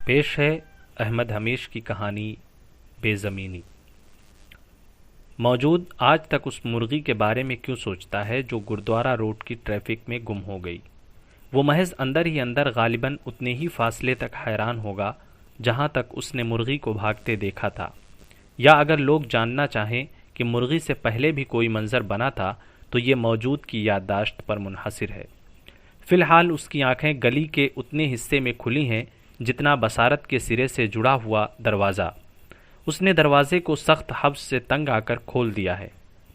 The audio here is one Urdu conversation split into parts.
پیش ہے احمد حمیش کی کہانی بے زمینی۔ موجود آج تک اس مرغی کے بارے میں کیوں سوچتا ہے جو گردوارہ روڈ کی ٹریفک میں گم ہو گئی؟ وہ محض اندر ہی اندر غالباً اتنے ہی فاصلے تک حیران ہوگا جہاں تک اس نے مرغی کو بھاگتے دیکھا تھا، یا اگر لوگ جاننا چاہیں کہ مرغی سے پہلے بھی کوئی منظر بنا تھا تو یہ موجود کی یادداشت پر منحصر ہے۔ فی الحال اس کی آنکھیں گلی کے اتنے حصے میں کھلی ہیں جتنا بصارت کے سرے سے جڑا ہوا دروازہ۔ اس نے دروازے کو سخت حبس سے تنگ آ کر کھول دیا ہے۔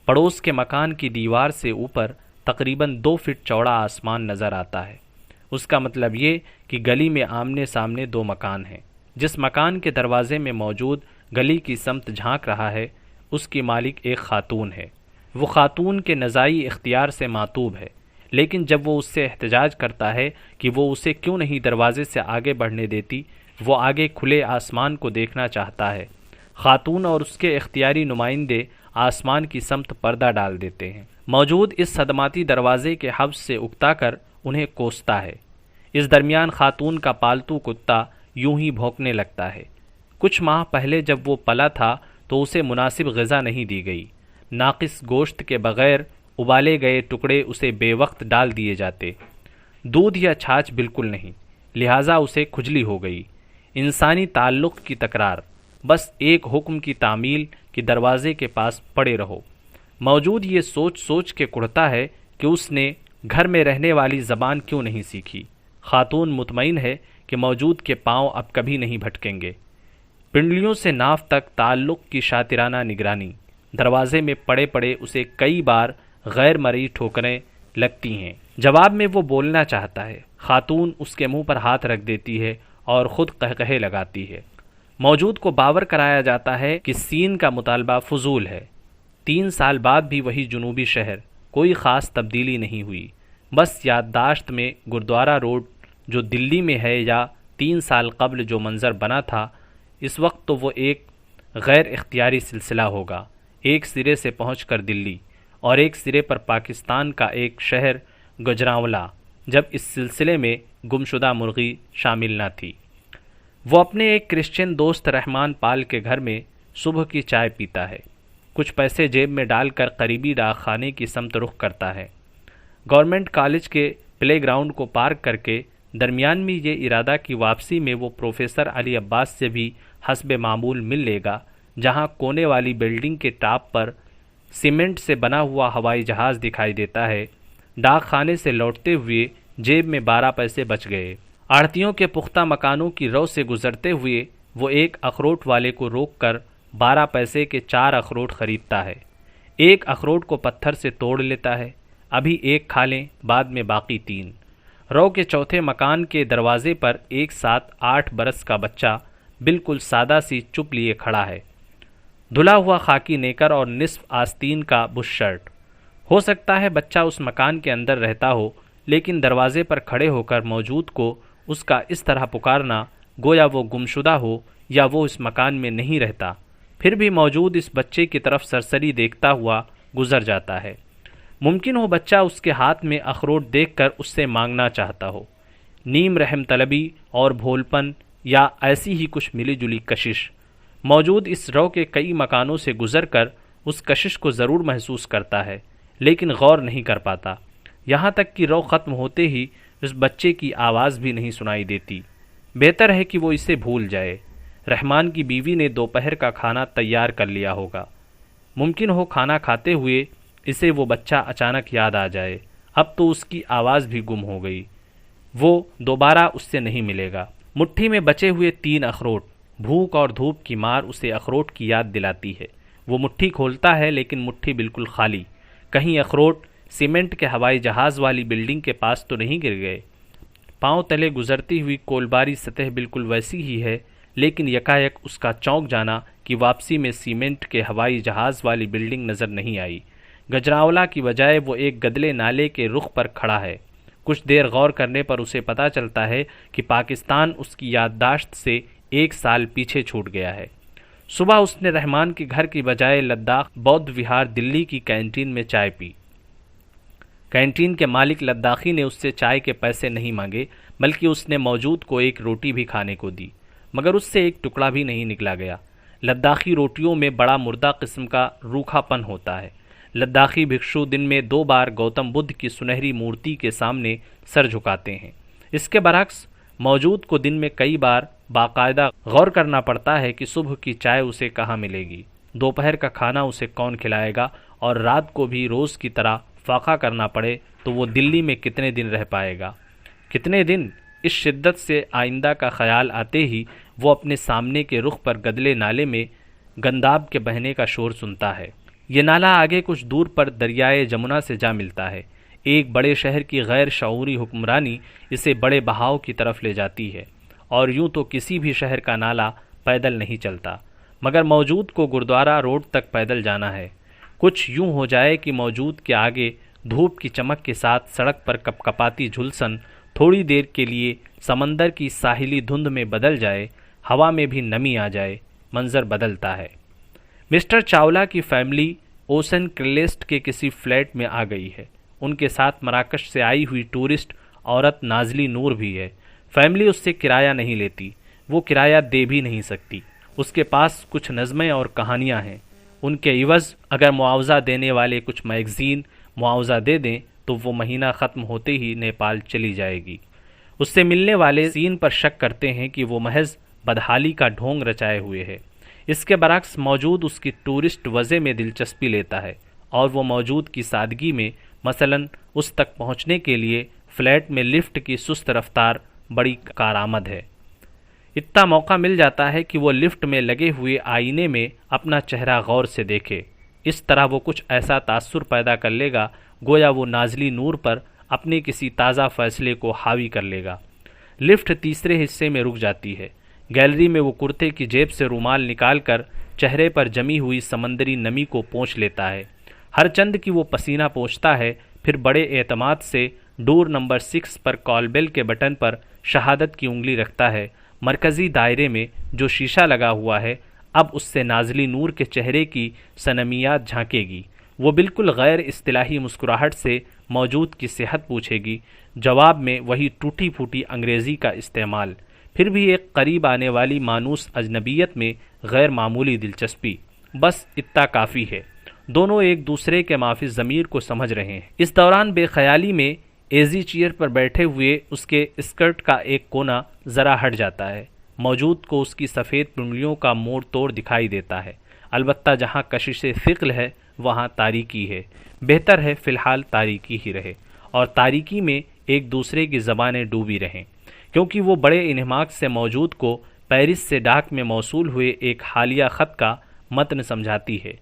پڑوس کے مکان کی دیوار سے اوپر تقریباً 2 فٹ چوڑا آسمان نظر آتا ہے۔ اس کا مطلب یہ کہ گلی میں آمنے سامنے 2 مکان ہیں۔ جس مکان کے دروازے میں موجود گلی کی سمت جھانک رہا ہے اس کی مالک ایک خاتون ہے۔ وہ خاتون کے نزاعی اختیار سے معتوب ہے، لیکن جب وہ اس سے احتجاج کرتا ہے کہ وہ اسے کیوں نہیں دروازے سے آگے بڑھنے دیتی، وہ آگے کھلے آسمان کو دیکھنا چاہتا ہے۔ خاتون اور اس کے اختیاری نمائندے آسمان کی سمت پردہ ڈال دیتے ہیں۔ موجود اس صدماتی دروازے کے حبس سے اکتا کر انہیں کوستا ہے۔ اس درمیان خاتون کا پالتو کتا یوں ہی بھونکنے لگتا ہے۔ کچھ ماہ پہلے جب وہ پلا تھا تو اسے مناسب غذا نہیں دی گئی۔ ناقص گوشت کے بغیر ابالے گئے ٹکڑے اسے بے وقت ڈال دیے جاتے، دودھ یا چھاچھ بالکل نہیں، لہٰذا اسے کھجلی ہو گئی۔ انسانی تعلق کی تکرار، بس ایک حکم کی تعمیل کہ دروازے کے پاس پڑے رہو۔ موجود یہ سوچ سوچ کے کڑھتا ہے کہ اس نے گھر میں رہنے والی زبان کیوں نہیں سیکھی۔ خاتون مطمئن ہے کہ موجود کے پاؤں اب کبھی نہیں بھٹکیں گے۔ پنڈلیوں سے ناف تک تعلق کی شاطرانہ نگرانی۔ دروازے میں پڑے پڑے اسے کئی بار غیر مرئی ٹھوکریں لگتی ہیں۔ جواب میں وہ بولنا چاہتا ہے، خاتون اس کے منہ پر ہاتھ رکھ دیتی ہے اور خود قہقہے لگاتی ہے۔ موجود کو باور کرایا جاتا ہے کہ سین کا مطالبہ فضول ہے۔ 3 سال بعد بھی وہی جنوبی شہر، کوئی خاص تبدیلی نہیں ہوئی۔ بس یادداشت میں گردوارہ روڈ جو دلی میں ہے یا 3 سال قبل جو منظر بنا تھا، اس وقت تو وہ ایک غیر اختیاری سلسلہ ہوگا، ایک سرے سے پہنچ کر دلی اور ایک سرے پر پاکستان کا ایک شہر گجرانوالہ، جب اس سلسلے میں گمشدہ مرغی شامل نہ تھی۔ وہ اپنے ایک کرسچین دوست رحمان پال کے گھر میں صبح کی چائے پیتا ہے، کچھ پیسے جیب میں ڈال کر قریبی ڈاک خانے کی سمت رخ کرتا ہے۔ گورنمنٹ کالج کے پلے گراؤنڈ کو پارک کر کے درمیان میں یہ ارادہ کی واپسی میں وہ پروفیسر علی عباس سے بھی حسب معمول مل لے گا، جہاں کونے والی بلڈنگ کے ٹاپ پر سیمنٹ سے بنا ہوا ہوائی جہاز دکھائی دیتا ہے۔ ڈاک خانے سے لوٹتے ہوئے جیب میں 12 پیسے بچ گئے۔ آڑھتیوں کے پختہ مکانوں کی رو سے گزرتے ہوئے وہ ایک اخروٹ والے کو روک کر 12 پیسے کے 4 اخروٹ خریدتا ہے۔ ایک اخروٹ کو پتھر سے توڑ لیتا ہے، ابھی ایک کھا لیں، بعد میں باقی 3۔ رو کے چوتھے مکان کے دروازے پر ایک ساتھ 8 برس کا بچہ بالکل سادہ سی چپ لیے کھڑا ہے، دھلا ہوا خاکی نیکر اور نصف آستین کا بش شرٹ۔ ہو سکتا ہے بچہ اس مکان کے اندر رہتا ہو، لیکن دروازے پر کھڑے ہو کر موجود کو اس کا اس طرح پکارنا گویا وہ گمشدہ ہو یا وہ اس مکان میں نہیں رہتا۔ پھر بھی موجود اس بچے کی طرف سرسری دیکھتا ہوا گزر جاتا ہے۔ ممکن ہو بچہ اس کے ہاتھ میں اخروٹ دیکھ کر اس سے مانگنا چاہتا ہو۔ نیم رحم طلبی اور بھولپن یا ایسی ہی کچھ ملی جلی کشش۔ موجود اس رو کے کئی مکانوں سے گزر کر اس کشش کو ضرور محسوس کرتا ہے، لیکن غور نہیں کر پاتا، یہاں تک کہ رو ختم ہوتے ہی اس بچے کی آواز بھی نہیں سنائی دیتی۔ بہتر ہے کہ وہ اسے بھول جائے۔ رحمان کی بیوی نے دوپہر کا کھانا تیار کر لیا ہوگا۔ ممکن ہو کھانا کھاتے ہوئے اسے وہ بچہ اچانک یاد آ جائے۔ اب تو اس کی آواز بھی گم ہو گئی، وہ دوبارہ اس سے نہیں ملے گا۔ مٹھی میں بچے ہوئے 3 اخروٹ، بھوک اور دھوپ کی مار اسے اخروٹ کی یاد دلاتی ہے۔ وہ مٹھی کھولتا ہے لیکن مٹھی بالکل خالی۔ کہیں اخروٹ سیمنٹ کے ہوائی جہاز والی بلڈنگ کے پاس تو نہیں گر گئے؟ پاؤں تلے گزرتی ہوئی کولباری سطح بالکل ویسی ہی ہے، لیکن یکایک اس کا چونک جانا کہ واپسی میں سیمنٹ کے ہوائی جہاز والی بلڈنگ نظر نہیں آئی۔ گجرانوالہ کی بجائے وہ ایک گدلے نالے کے رخ پر کھڑا ہے۔ کچھ دیر غور کرنے پر اسے پتہ چلتا ہے کہ پاکستان اس کی یادداشت سے 1 سال پیچھے چھوٹ گیا ہے۔ صبح اس نے رحمان کے گھر کی بجائے لداخ بودھ وہار دلی کی کینٹین میں چائے پی۔ کینٹین کے مالک لداخی نے اس سے چائے کے پیسے نہیں مانگے، بلکہ اس نے موجود کو ایک روٹی بھی کھانے کو دی۔ مگر اس سے ایک ٹکڑا بھی نہیں نکلا گیا۔ لداخی روٹیوں میں بڑا مردہ قسم کا روکھا پن ہوتا ہے۔ لداخی بھکشو دن میں 2 بار گوتم بدھ کی سنہری مورتی کے سامنے سر جھکاتے ہیں۔ اس کے برعکس موجود کو دن میں کئی بار باقاعدہ غور کرنا پڑتا ہے کہ صبح کی چائے اسے کہاں ملے گی، دوپہر کا کھانا اسے کون کھلائے گا، اور رات کو بھی روز کی طرح فاقہ کرنا پڑے تو وہ دلی میں کتنے دن رہ پائے گا۔ کتنے دن؟ اس شدت سے آئندہ کا خیال آتے ہی وہ اپنے سامنے کے رخ پر گدلے نالے میں گنداب کے بہنے کا شور سنتا ہے۔ یہ نالہ آگے کچھ دور پر دریائے جمنا سے جا ملتا ہے۔ ایک بڑے شہر کی غیر شعوری حکمرانی اسے بڑے بہاؤ کی طرف لے جاتی ہے، اور یوں تو کسی بھی شہر کا نالہ پیدل نہیں چلتا، مگر موجود کو گردوارہ روڈ تک پیدل جانا ہے۔ کچھ یوں ہو جائے کہ موجود کے آگے دھوپ کی چمک کے ساتھ سڑک پر کپ کپاتی جھلسن تھوڑی دیر کے لیے سمندر کی ساحلی دھند میں بدل جائے، ہوا میں بھی نمی آ جائے، منظر بدلتا ہے۔ مسٹر چاولہ کی فیملی اوسن کرلیسٹ کے کسی فلیٹ میں آ گئی ہے۔ ان کے ساتھ مراکش سے آئی ہوئی ٹورسٹ عورت نازلی نور بھی ہے۔ فیملی اس سے کرایہ نہیں لیتی، وہ کرایہ دے بھی نہیں سکتی۔ اس کے پاس کچھ نظمیں اور کہانیاں ہیں۔ ان کے عوض اگر معاوضہ دینے والے کچھ میگزین معاوضہ دے دیں تو وہ مہینہ ختم ہوتے ہی نیپال چلی جائے گی۔ اس سے ملنے والے سین پر شک کرتے ہیں کہ وہ محض بدحالی کا ڈھونگ رچائے ہوئے ہے۔ اس کے برعکس موجود اس کی ٹورسٹ وضع میں دلچسپی لیتا ہے، اور وہ موجود کی سادگی میں مثلاً اس تک پہنچنے کے لیے فلیٹ میں لفٹ کی سست رفتار بڑی کارآمد ہے۔ اتنا موقع مل جاتا ہے کہ وہ لفٹ میں لگے ہوئے آئینے میں اپنا چہرہ غور سے دیکھے۔ اس طرح وہ کچھ ایسا تاثر پیدا کر لے گا گویا وہ نازلی نور پر اپنے کسی تازہ فیصلے کو حاوی کر لے گا۔ لفٹ تیسرے حصے میں رک جاتی ہے۔ گیلری میں وہ کرتے کی جیب سے رومال نکال کر چہرے پر جمی ہوئی سمندری نمی کو پونچھ لیتا ہے۔ ہر چند کی وہ پسینہ پونچھتا ہے، پھر بڑے اعتماد سے ڈور نمبر 6 پر کال بیل کے بٹن پر شہادت کی انگلی رکھتا ہے۔ مرکزی دائرے میں جو شیشہ لگا ہوا ہے اب اس سے نازلی نور کے چہرے کی سنمیات جھانکے گی۔ وہ بالکل غیر اصطلاحی مسکراہٹ سے موجود کی صحت پوچھے گی، جواب میں وہی ٹوٹی پھوٹی انگریزی کا استعمال، پھر بھی ایک قریب آنے والی مانوس اجنبیت میں غیر معمولی دلچسپی۔ بس اتنا کافی ہے۔ دونوں ایک دوسرے کے مافی ضمیر کو سمجھ رہے ہیں۔ اس دوران بے خیالی میں ایزی چیئر پر بیٹھے ہوئے اس کے اسکرٹ کا ایک کونا ذرا ہٹ جاتا ہے۔ موجود کو اس کی سفید پنڈلیوں کا موڑ توڑ دکھائی دیتا ہے۔ البتہ جہاں کشش ثقل ہے وہاں تاریکی ہے۔ بہتر ہے فی الحال تاریکی ہی رہے، اور تاریکی میں ایک دوسرے کی زبانیں ڈوبی رہیں، کیونکہ وہ بڑے انہماک سے موجود کو پیرس سے ڈاک میں موصول ہوئے ایک حالیہ خط کا متن سمجھاتی ہے۔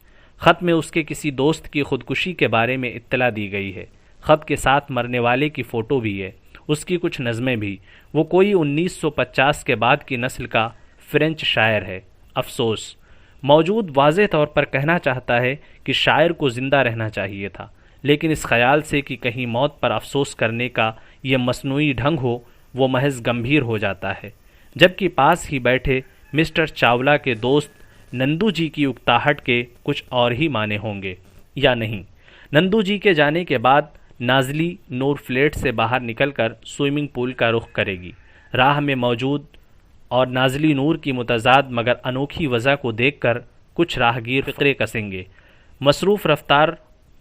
خط میں اس کے کسی دوست کی خودکشی کے بارے میں اطلاع دی گئی ہے۔ خط کے ساتھ مرنے والے کی فوٹو بھی ہے، اس کی کچھ نظمیں بھی۔ وہ کوئی 1950 کے بعد کی نسل کا فرینچ شاعر ہے۔ افسوس، موجود واضح طور پر کہنا چاہتا ہے کہ شاعر کو زندہ رہنا چاہیے تھا، لیکن اس خیال سے کہ کہیں موت پر افسوس کرنے کا یہ مصنوعی ڈھنگ ہو وہ محض گمبھیر ہو جاتا ہے، جبکہ پاس ہی بیٹھے مسٹر چاولہ کے دوست نندو جی کی اکتاہٹ کے کچھ اور ہی معنی ہوں گے یا نہیں۔ نندو جی کے جانے کے بعد نازلی نور فلیٹ سے باہر نکل کر سوئمنگ پول کا رخ کرے گی۔ راہ میں موجود اور نازلی نور کی متضاد مگر انوکھی وجہ کو دیکھ کر کچھ راہگیر فقرے کسیں گے۔ مصروف رفتار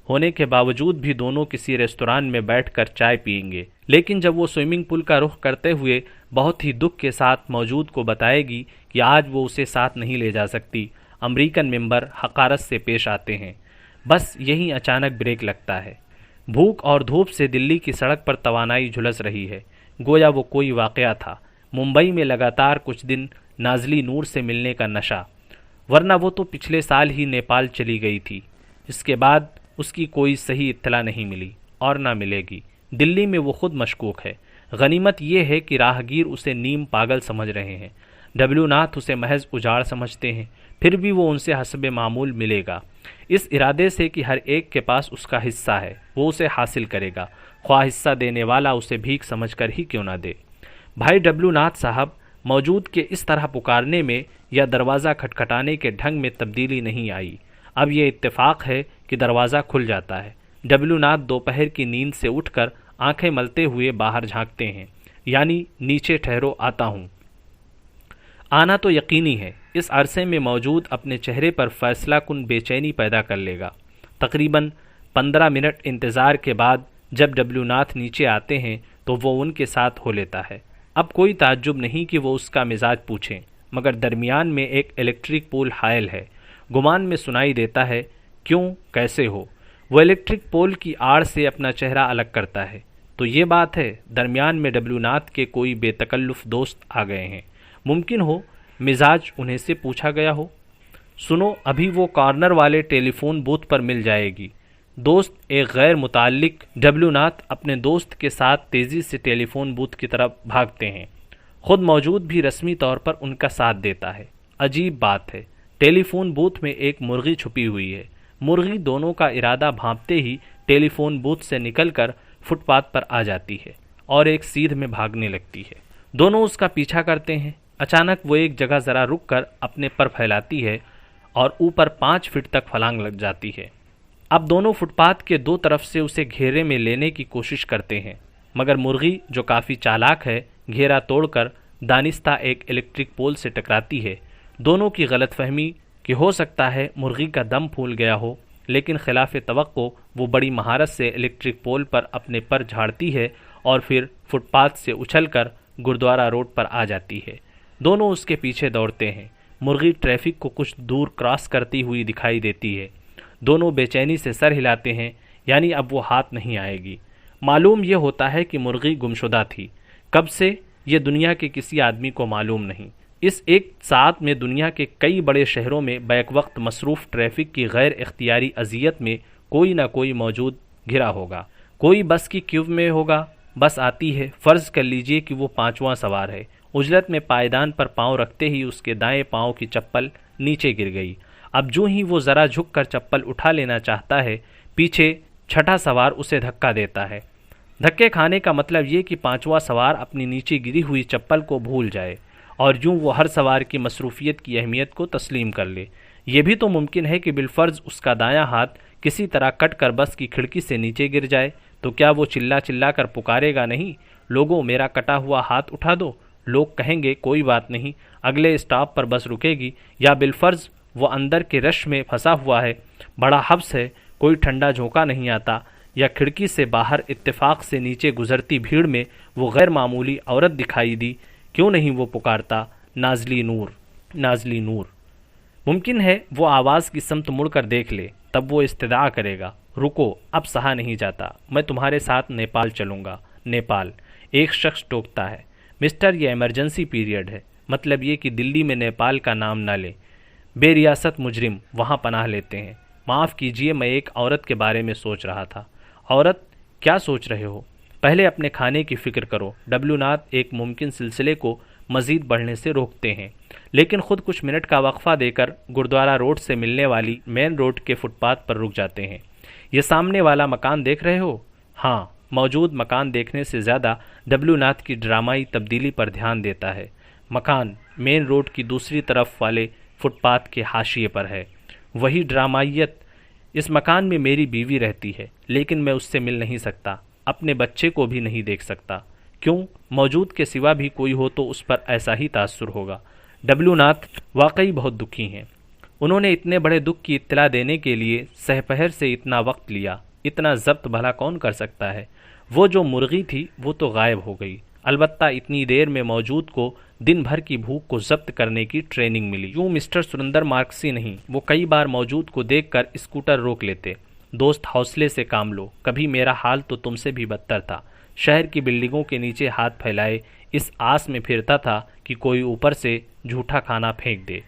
ہونے کے باوجود بھی دونوں کسی ریستوران میں بیٹھ کر چائے پئیں گے، لیکن جب وہ سوئمنگ پول کا رخ کرتے ہوئے بہت ہی دکھ کے ساتھ موجود کو بتائے گی کہ آج وہ اسے ساتھ نہیں لے جا سکتی، امریکن ممبر حقارت سے پیش آتے ہیں۔ بس یہیں اچانک بریک لگتا ہے۔ بھوک اور دھوپ سے دلی کی سڑک پر توانائی جھلس رہی ہے، گویا وہ کوئی واقعہ تھا۔ ممبئی میں لگاتار کچھ دن نازلی نور سے ملنے کا نشہ، ورنہ وہ تو پچھلے سال ہی نیپال چلی گئی تھی۔ اس کے بعد اس کی کوئی صحیح اطلاع نہیں ملی اور نہ ملے گی۔ دلی میں وہ خود مشکوک ہے۔ غنیمت یہ ہے کہ راہگیر اسے نیم پاگل سمجھ رہے ہیں، ڈبلیو ناتھ اسے محض اجاڑ سمجھتے ہیں، پھر بھی وہ ان سے حسب معمول ملے گا، اس ارادے سے کہ ہر ایک کے پاس اس کا حصہ ہے، وہ اسے حاصل کرے گا، خواہ حصہ دینے والا اسے بھیک سمجھ کر ہی کیوں نہ دے۔ بھائی ڈبلیو ناتھ صاحب، موجود کے اس طرح پکارنے میں یا دروازہ کھٹکھٹانے کے ڈھنگ میں تبدیلی نہیں آئی۔ اب یہ اتفاق ہے کہ دروازہ کھل جاتا ہے۔ ڈبلیو ناتھ دوپہر کی نیند سے اٹھ کر آنکھیں ملتے ہوئے باہر جھانکتے ہیں، یعنی نیچے ٹھہرو آتا ہوں۔ آنا تو یقینی ہے، اس عرصے میں موجود اپنے چہرے پر فیصلہ کن بے چینی پیدا کر لے گا۔ تقریباً 15 منٹ انتظار کے بعد جب ڈبلیو ناتھ نیچے آتے ہیں تو وہ ان کے ساتھ ہو لیتا ہے۔ اب کوئی تعجب نہیں کہ وہ اس کا مزاج پوچھیں، مگر درمیان میں ایک الیکٹرک پول حائل ہے۔ گمان میں سنائی دیتا ہے، کیوں، کیسے ہو؟ وہ الیکٹرک پول کی آڑ سے اپنا چہرہ الگ کرتا ہے۔ تو یہ بات ہے، درمیان میں ڈبلیو ناتھ کے کوئی بے تکلف دوست آ گئے ہیں۔ ممکن ہو مزاج انہیں سے پوچھا گیا ہو، سنو ابھی وہ کارنر والے ٹیلی فون بوتھ پر مل جائے گی۔ دوست ایک غیر متعلق ڈبلیو ناتھ اپنے دوست کے ساتھ تیزی سے ٹیلی فون بوتھ کی طرف بھاگتے ہیں۔ خود موجود بھی رسمی طور پر ان کا ساتھ دیتا ہے۔ عجیب بات ہے، ٹیلی فون بوتھ میں ایک مرغی چھپی ہوئی ہے۔ مرغی دونوں کا ارادہ بھانپتے ہی ٹیلی فون بوتھ سے نکل کر فٹ پاتھ پر آ جاتی ہے اور ایک سیدھ میں بھاگنے لگتی ہے۔ دونوں اس کا پیچھا کرتے ہیں۔ اچانک وہ ایک جگہ ذرا رک کر اپنے پر پھیلاتی ہے اور اوپر 5 فٹ تک پھلانگ لگ جاتی ہے۔ اب دونوں فٹ پاتھ کے دو طرف سے اسے گھیرے میں لینے کی کوشش کرتے ہیں، مگر مرغی جو کافی چالاک ہے گھیرا توڑ کر دانستہ ایک الیکٹرک پول سے ٹکراتی ہے۔ دونوں کی غلط فہمی کہ ہو سکتا ہے مرغی کا دم پھول گیا ہو، لیکن خلاف توقع وہ بڑی مہارت سے الیکٹرک پول پر اپنے پر جھاڑتی ہے اور پھر فٹ پاتھ سے اچھل کر گردوارہ روڈ پر آ جاتی ہے۔ دونوں اس کے پیچھے دوڑتے ہیں۔ مرغی ٹریفک کو کچھ دور کراس کرتی ہوئی دکھائی دیتی ہے۔ دونوں بے چینی سے سر ہلاتے ہیں، یعنی اب وہ ہاتھ نہیں آئے گی۔ معلوم یہ ہوتا ہے کہ مرغی گمشدہ تھی۔ کب سے، یہ دنیا کے کسی آدمی کو معلوم نہیں۔ اس ایک ساتھ میں دنیا کے کئی بڑے شہروں میں بیک وقت مصروف ٹریفک کی غیر اختیاری اذیت میں کوئی نہ کوئی موجود گھرا ہوگا۔ کوئی بس کی کیو میں ہوگا۔ بس آتی ہے، فرض کر لیجئے کہ وہ 5واں سوار ہے۔ اجلت میں پائیدان پر پاؤں رکھتے ہی اس کے دائیں پاؤں کی چپل نیچے گر گئی۔ اب جو ہی وہ ذرا جھک کر چپل اٹھا لینا چاہتا ہے، پیچھے 6واں سوار اسے دھکا دیتا ہے۔ دھکے کھانے کا مطلب یہ کہ 5واں سوار اپنی نیچے گری ہوئی چپل کو بھول جائے اور یوں وہ ہر سوار کی مصروفیت کی اہمیت کو تسلیم کر لے۔ یہ بھی تو ممکن ہے کہ بالفرض اس کا دایاں ہاتھ کسی طرح کٹ کر بس کی کھڑکی سے نیچے گر جائے، تو کیا وہ چلا چلا کر پکارے گا، نہیں لوگوں میرا کٹا ہوا ہاتھ اٹھا دو؟ لوگ کہیں گے کوئی بات نہیں، اگلے اسٹاپ پر بس رکے گی۔ یا بالفرض وہ اندر کے رش میں پھنسا ہوا ہے، بڑا حبس ہے، کوئی ٹھنڈا جھونکا نہیں آتا، یا کھڑکی سے باہر اتفاق سے نیچے گزرتی بھیڑ میں وہ غیر معمولی عورت دکھائی دی، کیوں نہیں وہ پکارتا، نازلی نور، نازلی نور؟ ممکن ہے وہ آواز کی سمت مڑ کر دیکھ لے، تب وہ استدعا کرے گا، رکو اب سہا نہیں جاتا، میں تمہارے ساتھ نیپال چلوں گا۔ نیپال؟ ایک شخص ٹوکتا ہے، مسٹر یہ ایمرجنسی پیریڈ ہے، مطلب یہ کہ دلی میں نیپال کا نام نہ لیں، بے ریاست مجرم وہاں پناہ لیتے ہیں۔ معاف کیجئے، میں ایک عورت کے بارے میں سوچ رہا تھا۔ عورت؟ کیا سوچ رہے ہو؟ پہلے اپنے کھانے کی فکر کرو۔ ڈبلیو ناتھ ایک ممکن سلسلے کو مزید بڑھنے سے روکتے ہیں، لیکن خود کچھ منٹ کا وقفہ دے کر گردوارہ روڈ سے ملنے والی مین روڈ کے فٹ پاتھ پر رک جاتے ہیں۔ یہ سامنے والا مکان دیکھ رہے ہو؟ ہاں۔ موجود مکان دیکھنے سے زیادہ ڈبلیو ناتھ کی ڈرامائی تبدیلی پر دھیان دیتا ہے۔ مکان مین روڈ کی دوسری طرف والے فٹ پاتھ کے حاشیے پر ہے۔ وہی ڈرامائیت، اس مکان میں میری بیوی رہتی ہے، لیکن میں اس سے مل نہیں سکتا، اپنے بچے کو بھی نہیں دیکھ سکتا۔ کیوں؟ موجود کے سوا بھی کوئی ہو تو اس پر ایسا ہی تاثر ہوگا۔ ڈبلیو ناتھ واقعی بہت دکھی ہیں۔ انہوں نے اتنے بڑے دکھ کی اطلاع دینے کے لیے سہ پہر سے اتنا وقت لیا، اتنا ضبط بھلا کون کر سکتا ہے؟ وہ جو مرغی تھی وہ تو غائب ہو گئی، البتہ اتنی دیر میں موجود کو دن بھر کی بھوک کو ضبط کرنے کی ٹریننگ ملی۔ یوں مسٹر سریندر مارکسی نہیں، وہ کئی بار موجود کو دیکھ کر اسکوٹر روک لیتے۔ دوست حوصلے سے کام لو، کبھی میرا حال تو تم سے بھی بدتر تھا۔ شہر کی بلڈنگوں کے نیچے ہاتھ پھیلائے اس آس میں پھرتا تھا کہ کوئی اوپر سے جھوٹا کھانا پھینک دے۔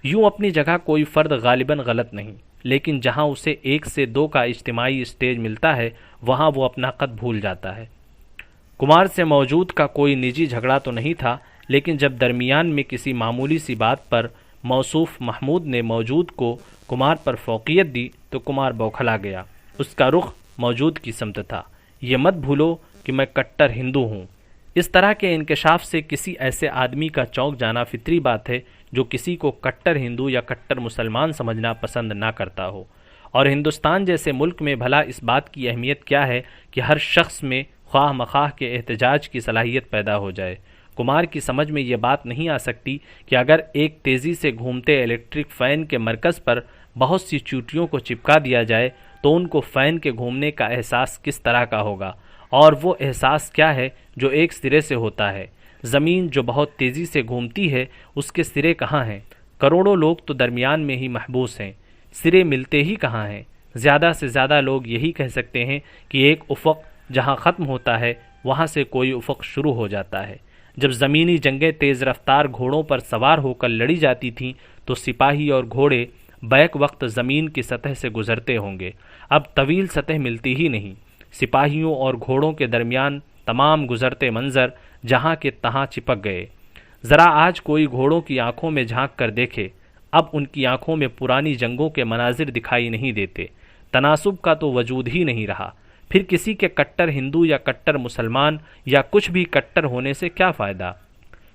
یوں اپنی جگہ کوئی فرد غالباً غلط نہیں، لیکن جہاں اسے 1 سے 2 کا اجتماعی اسٹیج ملتا ہے وہاں وہ اپنا قد بھول جاتا ہے۔ کمار سے موجود کا کوئی نجی جھگڑا تو نہیں تھا، لیکن جب درمیان میں کسی معمولی سی بات پر موصوف محمود نے موجود کو کمار پر فوقیت دی تو کمار بوکھلا گیا۔ اس کا رخ موجود کی سمت تھا۔ یہ مت بھولو کہ میں کٹر ہندو ہوں۔ اس طرح کے انکشاف سے کسی ایسے آدمی کا چونک جانا فطری بات ہے جو کسی کو کٹر ہندو یا کٹر مسلمان سمجھنا پسند نہ کرتا ہو۔ اور ہندوستان جیسے ملک میں بھلا اس بات کی اہمیت کیا ہے کہ ہر شخص میں خواہ مخواہ کے احتجاج کی صلاحیت پیدا ہو جائے۔ کمار کی سمجھ میں یہ بات نہیں آ سکتی کہ اگر ایک تیزی سے گھومتے الیکٹرک فین کے مرکز پر بہت سی چیوٹیوں کو چپکا دیا جائے تو ان کو فین کے گھومنے کا احساس کس طرح کا ہوگا، اور وہ احساس کیا ہے جو ایک سرے سے ہوتا ہے۔ زمین جو بہت تیزی سے گھومتی ہے اس کے سرے کہاں ہیں؟ کروڑوں لوگ تو درمیان میں ہی محبوس ہیں، سرے ملتے ہی کہاں ہیں؟ زیادہ سے زیادہ لوگ یہی کہہ سکتے ہیں کہ ایک افق جہاں ختم ہوتا ہے وہاں سے کوئی افق شروع ہو جاتا ہے۔ جب زمینی جنگیں تیز رفتار گھوڑوں پر سوار ہو کر لڑی جاتی تھیں تو سپاہی اور گھوڑے بیک وقت زمین کی سطح سے گزرتے ہوں گے۔ اب طویل سطح ملتی ہی نہیں، سپاہیوں اور گھوڑوں کے درمیان تمام گزرتے منظر جہاں کے تہاں چپک گئے۔ ذرا آج کوئی گھوڑوں کی آنکھوں میں جھانک کر دیکھے، اب ان کی آنکھوں میں پرانی جنگوں کے مناظر دکھائی نہیں دیتے، تناسب کا تو وجود ہی نہیں رہا۔ پھر کسی کے کٹر ہندو یا کٹر مسلمان یا کچھ بھی کٹر ہونے سے کیا فائدہ؟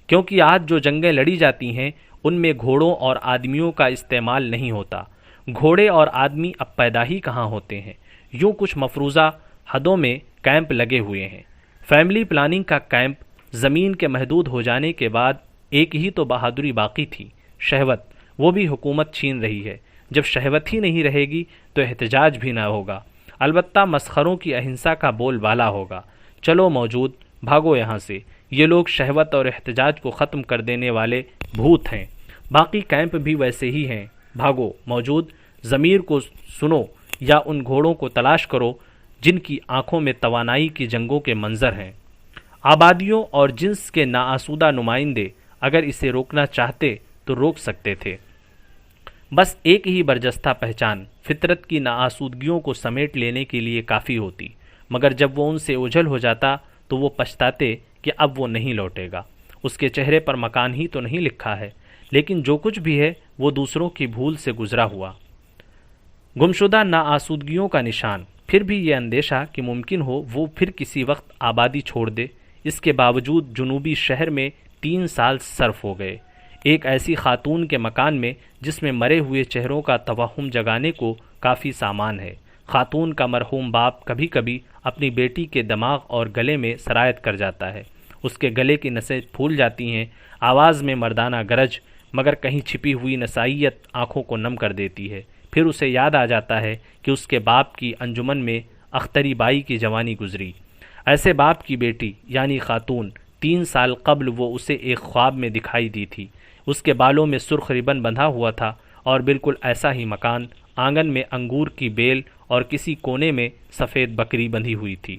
کیونکہ آج جو جنگیں لڑی جاتی ہیں ان میں گھوڑوں اور آدمیوں کا استعمال نہیں ہوتا۔ گھوڑے اور آدمی اب پیدا ہی کہاں ہوتے ہیں؟ یوں کچھ مفروضہ حدوں میں کیمپ لگے ہوئے ہیں۔ فیملی پلاننگ کا کیمپ زمین کے محدود ہو جانے کے بعد ایک ہی تو بہادری باقی تھی، شہوت، وہ بھی حکومت چھین رہی ہے۔ جب شہوت ہی نہیں رہے گی تو احتجاج بھی نہ ہوگا، البتہ مسخروں کی اہنسا کا بول بالا ہوگا۔ چلو موجود، بھاگو یہاں سے، یہ لوگ شہوت اور احتجاج کو ختم کر دینے والے بھوت ہیں۔ باقی کیمپ بھی ویسے ہی ہیں، بھاگو موجود، ضمیر کو سنو یا ان گھوڑوں کو تلاش کرو جن کی آنکھوں میں توانائی کی جنگوں کے منظر ہیں۔ آبادیوں اور جنس کے ناآسودہ نمائندے اگر اسے روکنا چاہتے تو روک سکتے تھے۔ بس ایک ہی برجستہ پہچان فطرت کی ناآسودگیوں کو سمیٹ لینے کے لیے کافی ہوتی، مگر جب وہ ان سے اوجھل ہو جاتا تو وہ پچھتاتے کہ اب وہ نہیں لوٹے گا۔ اس کے چہرے پر مکان ہی تو نہیں لکھا ہے، لیکن جو کچھ بھی ہے وہ دوسروں کی بھول سے گزرا ہوا، گمشدہ ناآسودگیوں کا نشان۔ پھر بھی یہ اندیشہ کہ ممکن ہو وہ پھر کسی وقت آبادی چھوڑ دے۔ اس کے باوجود جنوبی شہر میں 3 سال صرف ہو گئے، ایک ایسی خاتون کے مکان میں جس میں مرے ہوئے چہروں کا توہم جگانے کو کافی سامان ہے۔ خاتون کا مرحوم باپ کبھی کبھی اپنی بیٹی کے دماغ اور گلے میں سرایت کر جاتا ہے، اس کے گلے کی نسیں پھول جاتی ہیں، آواز میں مردانہ گرج، مگر کہیں چھپی ہوئی نسائیت آنکھوں کو نم کر دیتی ہے۔ پھر اسے یاد آ جاتا ہے کہ اس کے باپ کی انجمن میں اختری بائی کی جوانی گزری۔ ایسے باپ کی بیٹی یعنی خاتون 3 سال قبل وہ اسے ایک خواب میں دکھائی دی تھی۔ اس کے بالوں میں سرخ ربن بندھا ہوا تھا اور بالکل ایسا ہی مکان، آنگن میں انگور کی بیل اور کسی کونے میں سفید بکری بندھی ہوئی تھی۔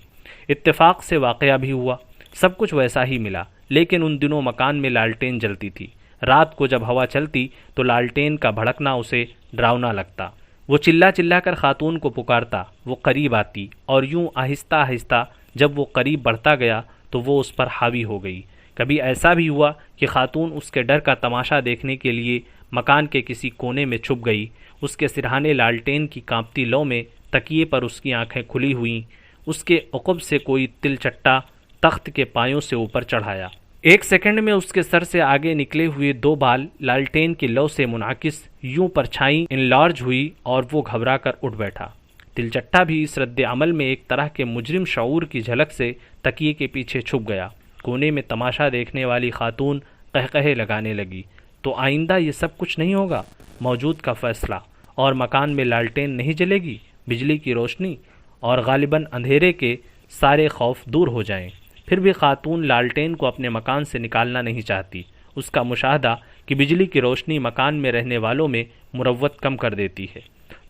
اتفاق سے واقعہ بھی ہوا، سب کچھ ویسا ہی ملا، لیکن ان دنوں مکان میں لالٹین جلتی تھی۔ رات کو جب ہوا چلتی تو لالٹین کا بھڑکنا اسے ڈراؤنا لگتا۔ وہ چلا چلا کر خاتون کو پکارتا، وہ قریب آتی، اور یوں آہستہ آہستہ جب وہ قریب بڑھتا گیا تو وہ اس پر حاوی ہو گئی۔ کبھی ایسا بھی ہوا کہ خاتون اس کے ڈر کا تماشا دیکھنے کے لیے مکان کے کسی کونے میں چھپ گئی۔ اس کے سرہانے لالٹین کی کانپتی لو میں تکیے پر اس کی آنکھیں کھلی ہوئیں، اس کے عقب سے کوئی تل چٹا تخت کے پایوں سے اوپر چڑھایا۔ ایک سیکنڈ میں اس کے سر سے آگے نکلے ہوئے 2 بال لالٹین کی لو سے منعکس یوں پرچھائی انلارج ہوئی اور وہ گھبرا کر اٹھ بیٹھا۔ تلچٹا بھی اس رد عمل میں ایک طرح کے مجرم شعور کی جھلک سے تکیے کے پیچھے چھپ گیا۔ کونے میں تماشا دیکھنے والی خاتون قہقہے لگانے لگی، تو آئندہ یہ سب کچھ نہیں ہوگا، موجود کا فیصلہ، اور مکان میں لالٹین نہیں جلے گی، بجلی کی روشنی، اور غالباً اندھیرے کے سارے خوف دور ہو جائیں۔ پھر بھی خاتون لالٹین کو اپنے مکان سے نکالنا نہیں چاہتی۔ اس کا مشاہدہ کہ بجلی کی روشنی مکان میں رہنے والوں میں مروت کم کر دیتی ہے۔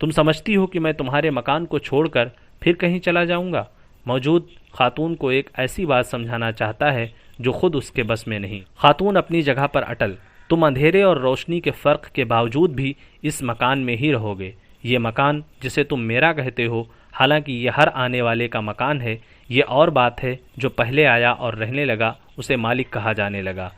تم سمجھتی ہو کہ میں تمہارے مکان کو چھوڑ کر پھر کہیں چلا جاؤں گا؟ موجود خاتون کو ایک ایسی بات سمجھانا چاہتا ہے جو خود اس کے بس میں نہیں۔ خاتون اپنی جگہ پر اٹل، تم اندھیرے اور روشنی کے فرق کے باوجود بھی اس مکان میں ہی رہو گے۔ یہ مکان جسے تم میرا کہتے ہو، حالانکہ یہ ہر آنے والے کا مکان ہے، یہ اور بات ہے جو پہلے آیا اور رہنے لگا اسے مالک کہا جانے لگا۔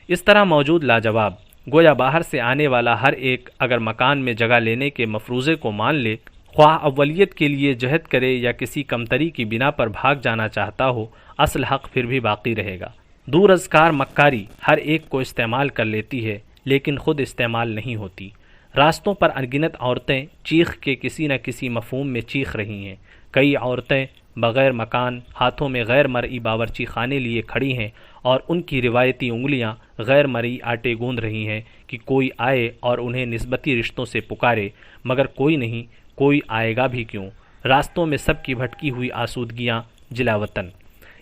اس طرح موجود لاجواب، گویا باہر سے آنے والا ہر ایک اگر مکان میں جگہ لینے کے مفروضے کو مان لے، خواہ اولیت کے لیے جہد کرے یا کسی کمتری کی بنا پر بھاگ جانا چاہتا ہو، اصل حق پھر بھی باقی رہے گا۔ دور از کار مکاری ہر ایک کو استعمال کر لیتی ہے لیکن خود استعمال نہیں ہوتی۔ راستوں پر انگنت عورتیں چیخ کے کسی نہ کسی مفہوم میں چیخ رہی ہیں۔ کئی عورتیں بغیر مکان، ہاتھوں میں غیر مرئی باورچی خانے لیے کھڑی ہیں اور ان کی روایتی انگلیاں غیر مرئی آٹے گوندھ رہی ہیں کہ کوئی آئے اور انہیں نسبتی رشتوں سے پکارے، مگر کوئی نہیں، کوئی آئے گا بھی کیوں؟ راستوں میں سب کی بھٹکی ہوئی آسودگیاں جلا وطن۔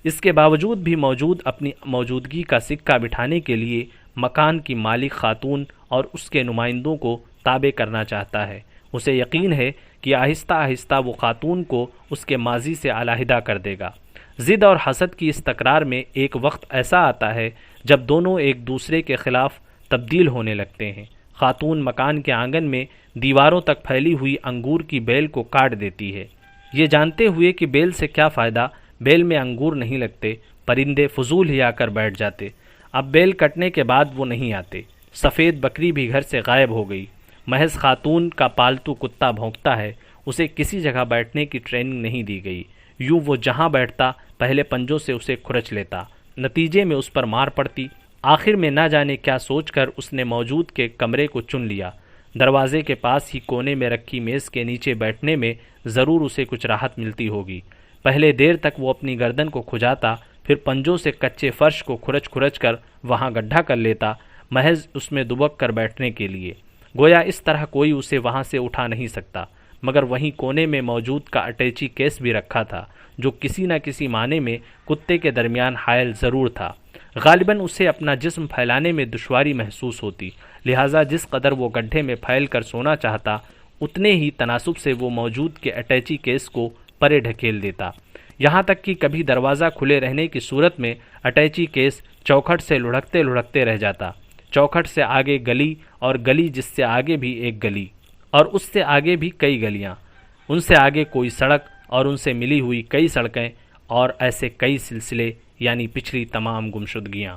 اس کے باوجود بھی موجود اپنی موجودگی کا سکہ بٹھانے کے لیے مکان کی مالک خاتون اور اس کے نمائندوں کو تابع کرنا چاہتا ہے۔ اسے یقین ہے کہ آہستہ آہستہ وہ خاتون کو اس کے ماضی سے علیحدہ کر دے گا۔ ضد اور حسد کی اس تکرار میں ایک وقت ایسا آتا ہے جب دونوں ایک دوسرے کے خلاف تبدیل ہونے لگتے ہیں۔ خاتون مکان کے آنگن میں دیواروں تک پھیلی ہوئی انگور کی بیل کو کاٹ دیتی ہے، یہ جانتے ہوئے کہ بیل سے کیا فائدہ، بیل میں انگور نہیں لگتے، پرندے فضول ہی آ کر بیٹھ جاتے۔ اب بیل کٹنے کے بعد وہ نہیں آتے۔ سفید بکری بھی گھر سے غائب ہو گئی۔ محض خاتون کا پالتو کتا بھونکتا ہے، اسے کسی جگہ بیٹھنے کی ٹریننگ نہیں دی گئی، یوں وہ جہاں بیٹھتا پہلے پنجوں سے اسے کھرچ لیتا، نتیجے میں اس پر مار پڑتی۔ آخر میں نہ جانے کیا سوچ کر اس نے موجود کے کمرے کو چن لیا۔ دروازے کے پاس ہی کونے میں رکھی میز کے نیچے بیٹھنے میں ضرور اسے کچھ راحت ملتی ہوگی۔ پہلے دیر تک وہ اپنی گردن کو کھجاتا، پھر پنجوں سے کچے فرش کو کھرچ کھرچ کر وہاں گڈھا کر لیتا، محض اس میں دبک کر بیٹھنے کے لیے۔ گویا اس طرح کوئی اسے وہاں سے اٹھا نہیں سکتا، مگر وہیں کونے میں موجود کا اٹیچی کیس بھی رکھا تھا، جو کسی نہ کسی معنی میں کتے کے درمیان حائل ضرور تھا۔ غالباً اسے اپنا جسم پھیلانے میں دشواری محسوس ہوتی، لہٰذا جس قدر وہ گڈھے میں پھیل کر سونا چاہتا، اتنے ہی تناسب سے وہ موجود کے اٹیچی کیس کو پرے ڈھکیل دیتا، یہاں تک کہ کبھی دروازہ کھلے رہنے کی صورت میں اٹیچی کیس چوکھٹ سے لڑھکتے لڑھکتے رہ جاتا۔ چوکھٹ سے آگے گلی، اور گلی جس سے آگے بھی ایک گلی، اور اس سے آگے بھی کئی گلیاں، ان سے آگے کوئی سڑک، اور ان سے ملی ہوئی کئی سڑکیں، اور ایسے کئی سلسلے، یعنی پچھلی تمام گمشدگیاں۔